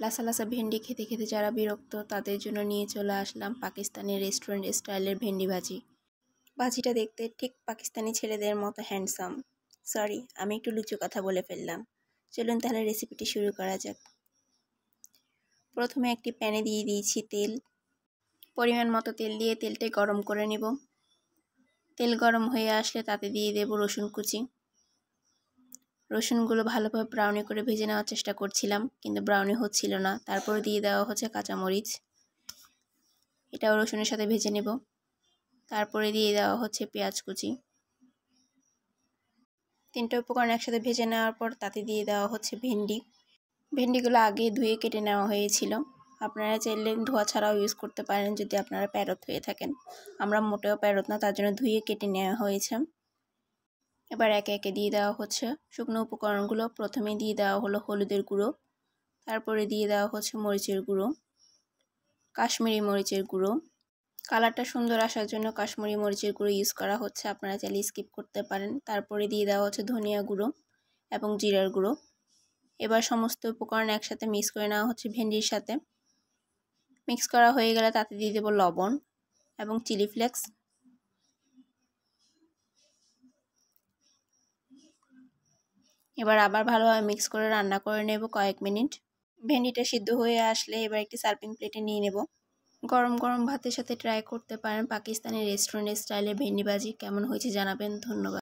লাসা লাসা ভেন্ডি খেতে খেতে যারা বিরক্ত তাদের জন্য নিয়ে চলে আসলাম পাকিস্তানি রেস্টুরেন্ট স্টাইলের ভেন্ডি ভাজি। ভাজিটা দেখতে ঠিক পাকিস্তানি ছেলেদের মতো হ্যান্ডসাম। সরি, আমি একটু লুচু কথা বলে ফেললাম। চলুন তাহলে রেসিপিটি শুরু করা যাক। প্রথমে একটি প্যানে দিয়ে দিয়েছি তেল। পরিমাণ মতো তেল দিয়ে তেলটা গরম করে নেব। তেল গরম হয়ে আসলে তাতে দিয়ে দেব রসুন কুচি। রসুনগুলো ভালোভাবে ব্রাউনি করে ভেজে নেওয়ার চেষ্টা করছিলাম, কিন্তু ব্রাউনি হচ্ছিল না। তারপর দিয়ে দেওয়া হচ্ছে কাঁচামরিচ, এটাও রসুনের সাথে ভেজে নেব। তারপরে দিয়ে দেওয়া হচ্ছে পেঁয়াজ কুচি। তিনটে উপকরণ একসাথে ভেজে নেওয়ার পর তাতে দিয়ে দেওয়া হচ্ছে ভেন্ডি। ভেন্ডিগুলো আগে ধুয়ে কেটে নেওয়া হয়েছিল। আপনারা চাইলে ধোয়া ছাড়াও ইউজ করতে পারেন যদি আপনারা প্যারত হয়ে থাকেন। আমরা মোটেও প্যারত না, তার জন্য ধুয়ে কেটে নেওয়া হয়েছে। এবার একে একে দিয়ে দেওয়া হচ্ছে শুকনো উপকরণগুলো। প্রথমে দিয়ে দেওয়া হলো হলুদের গুঁড়ো, তারপরে দিয়ে দেওয়া হচ্ছে মরিচের গুঁড়ো, কাশ্মীরি মরিচের গুঁড়ো। কালারটা সুন্দর আসার জন্য কাশ্মীরি মরিচের গুঁড়ো ইউজ করা হচ্ছে, আপনারা চাইলে স্কিপ করতে পারেন। তারপরে দিয়ে দেওয়া হচ্ছে ধনিয়া গুঁড়ো এবং জিরার গুঁড়ো। এবার সমস্ত উপকরণ একসাথে মিক্স করে নেওয়া হচ্ছে ভেন্ডির সাথে। মিক্স করা হয়ে গেলে তাতে দিয়ে দেবো লবণ এবং চিলি ফ্লেক্স। এবার আবার ভালোভাবে মিক্স করে রান্না করে নেব কয়েক মিনিট। ভেন্ডিটা সিদ্ধ হয়ে আসলে এবার একটি সার্ভিং প্লেটে নিয়ে নেব। গরম গরম ভাতের সাথে ট্রাই করতে পারেন পাকিস্তানি রেস্টুরেন্ট স্টাইলের ভেন্ডি ভাজি। কেমন হয়েছে জানাবেন। ধন্যবাদ।